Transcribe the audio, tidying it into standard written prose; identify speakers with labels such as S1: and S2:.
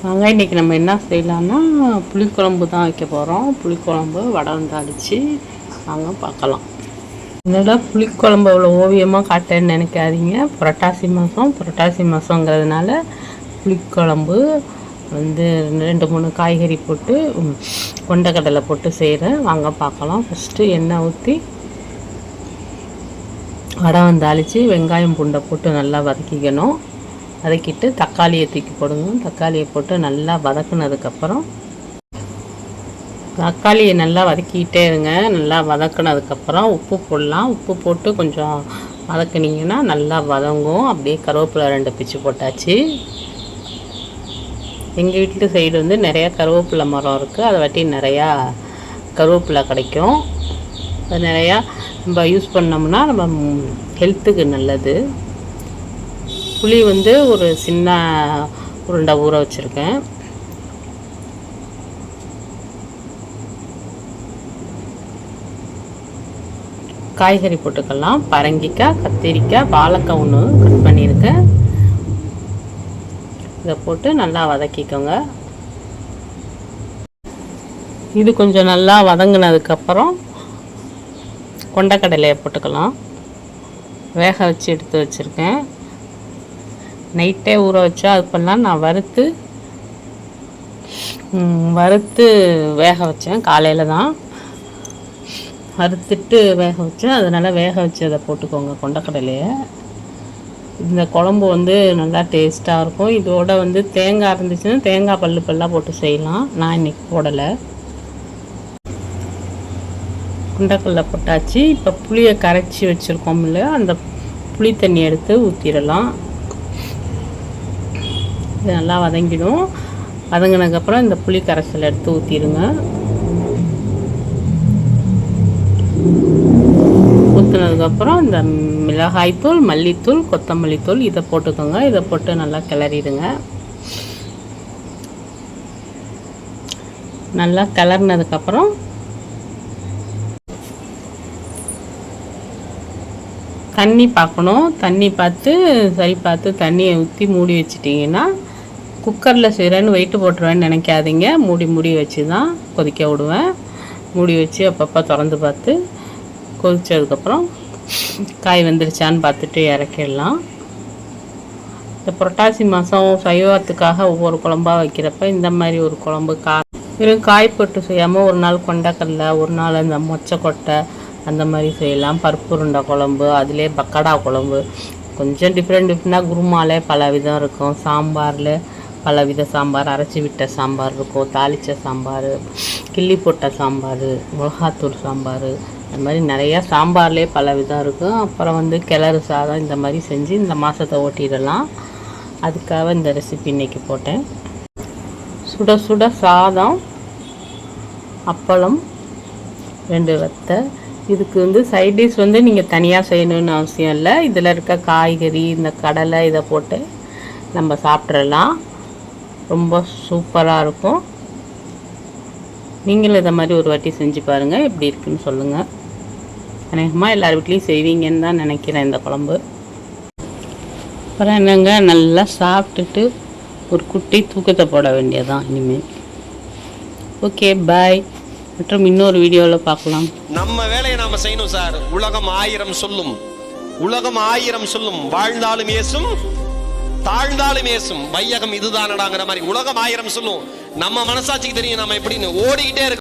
S1: வாங்க இன்றைக்கி நம்ம என்ன செய்யலான்னா புளிக்குழம்பு தான் வைக்க போகிறோம். புளிக்குழம்பு வடை தாளித்து வாங்க பார்க்கலாம். என்னடா புளிக்குழம்பு அவ்வளோ ஓவியமாக காட்டேன்னு நினைக்காதீங்க. புரட்டாசி மாதங்கிறதுனால புளிக்குழம்பு வந்து 2-3 காய்கறி போட்டு கொண்டக்கடலை போட்டு செய்கிறேன். வாங்க பார்க்கலாம். ஃபஸ்ட்டு எண்ணெய் ஊற்றி வடை தாளித்து வெங்காயம் பூண்டை போட்டு நல்லா வதக்கிக்கணும். வதக்கிட்டு தக்காளியை தூக்கி போடுங்க. தக்காளியை போட்டு நல்லா வதக்குனதுக்கப்புறம் தக்காளியை நல்லா வதக்கிக்கிட்டே இருங்க. நல்லா வதக்குனதுக்கப்புறம் உப்பு போடலாம். உப்பு போட்டு கொஞ்சம் வதக்குனிங்கன்னா நல்லா வதங்கும். அப்படியே கருவேப்பிலை 2 பிச்சு போட்டாச்சு. எங்கள் வீட்டு சைடு வந்து நிறையா கருவேப்பிலை மரம் இருக்குது. அதை வாட்டி நிறையா கருவேப்பிலை கிடைக்கும். அது நிறையா நம்ம யூஸ் பண்ணோம்னா நம்ம ஹெல்த்துக்கு நல்லது. புளி வந்து ஒரு சின்ன உருண்டை ஊற வச்சுருக்கேன். காய்கறி போட்டுக்கலாம். பரங்கிக்காய், கத்திரிக்காய், வாழைக்காய் ஒன்று கட் பண்ணியிருக்கேன். இதை போட்டு நல்லா வதக்கிக்கோங்க. இது கொஞ்சம் நல்லா வதங்கினதுக்கப்புறம் கொண்டக்கடலையை போட்டுக்கலாம். வேக வச்சு எடுத்து வச்சுருக்கேன். நைட்டே ஊற வச்சா அது பண்ணலாம். நான் வறுத்து வேக வச்சேன். காலையில் தான் வறுத்துட்டு வேக வச்சேன். அதனால் வேக வச்சு அதை போட்டுக்கோங்க கொண்டக்கடலையை. இந்த குழம்பு வந்து நல்லா டேஸ்ட்டாக இருக்கும். இதோட வந்து தேங்காய் இருந்துச்சுன்னா தேங்காய் பல்லாக போட்டு செய்யலாம். நான் இன்றைக்கி போடலை. கொண்டக்கடலை போட்டாச்சு. இப்போ புளியை கரைச்சி வச்சுருக்கோம் இல்லையா, அந்த புளி தண்ணி எடுத்து ஊற்றிடலாம். இது நல்லா வதங்கிடும். வதங்கினதுக்கப்புறம் இந்த புளி கரைசல் எடுத்து ஊற்றிடுங்க. ஊற்றினதுக்கப்புறம் இந்த மிளகாய்த்தூள், மல்லித்தூள், கொத்தமல்லி தூள் இதை போட்டுக்கோங்க. இதை போட்டு நல்லா கிளறிடுங்க. நல்லா கிளறினதுக்கப்புறம் தண்ணி பார்க்கணும். தண்ணி பார்த்து சரி பார்த்து தண்ணியை ஊற்றி மூடி வச்சிட்டிங்கன்னா, குக்கரில் செய்கிறேன்னு வெயிட்டு போட்டுருவேன்னு நினைக்காதீங்க. மூடி வச்சு தான் கொதிக்க விடுவேன். மூடி வச்சு அப்பப்போ திறந்து பார்த்து கொதித்ததுக்கப்புறம் காய் வெந்துருச்சான்னு பார்த்துட்டு இறக்கிடலாம். இந்த புரட்டாசி மாதம் சைவத்துக்காக ஒவ்வொரு குழம்பாக வைக்கிறப்ப இந்த மாதிரி ஒரு குழம்பு வெறும் காய் போட்டு செய்யாமல் ஒரு நாள் கொண்டக்கடலை, ஒரு நாள் அந்த மொச்சக்கொட்டை அந்த மாதிரி செய்யலாம். பருப்பு உருண்டை குழம்பு, அதிலே பக்கடா குழம்பு, கொஞ்சம் டிஃப்ரெண்ட்டாக குருமாலே பல விதம் இருக்கும். சாம்பாரில் பலவித சாம்பார், அரைச்சி விட்ட சாம்பார் இருக்கும், தாளித்த சாம்பார், கிள்ளி போட்ட சாம்பார், மிளகாத்தூள் சாம்பார், அந்த மாதிரி நிறையா சாம்பார்லேயே பல விதம் இருக்கும். அப்புறம் வந்து கிளறு சாதம் இந்த மாதிரி செஞ்சு இந்த மாதத்தை ஓட்டிடலாம். அதுக்காக இந்த ரெசிபி இன்றைக்கி போட்டேன். சுட சுட சாதம், அப்பளம், 2 வத்தை. இதுக்கு வந்து சைட் டிஷ் வந்து நீங்கள் தனியாக செய்யணும்னு அவசியம் இல்லை. இதில் இருக்க காய்கறி, இந்த கடலை இதை போட்டு நம்ம சாப்பிட்றலாம். ரொம்ப சூப்பராக இருக்கும். நீங்களும் இதை மாதிரி ஒரு வாட்டி செஞ்சு பாருங்கள். எப்படி இருக்குன்னு சொல்லுங்கள். அநேகமாக எல்லார் வீட்லேயும் செய்வீங்கன்னு தான் நினைக்கிறேன் இந்த குழம்பு. அப்புறம் என்னங்க, நல்லா சாப்பிட்டுட்டு ஒரு குட்டி தூக்கத்தை போட வேண்டியதான் இனிமேல். ஓகே, பாய். மற்றும் இன்னொரு வீடியோவில் பார்க்கலாம்.
S2: நம்ம வேலையை நாம செய்யணும் சார். உலகம் 1000 சொல்லும், வாழ்ந்தாலும் ஏசும், தாழ்ந்தாலும் ஏசும், வையகம் இதுதானடாங்கிற மாதிரி உலகம் 1000 சொல்லும். நம்ம மனசாட்சிக்கு தெரியும் நம்ம எப்படின்னு ஓடிக்கிட்டே இருக்கு.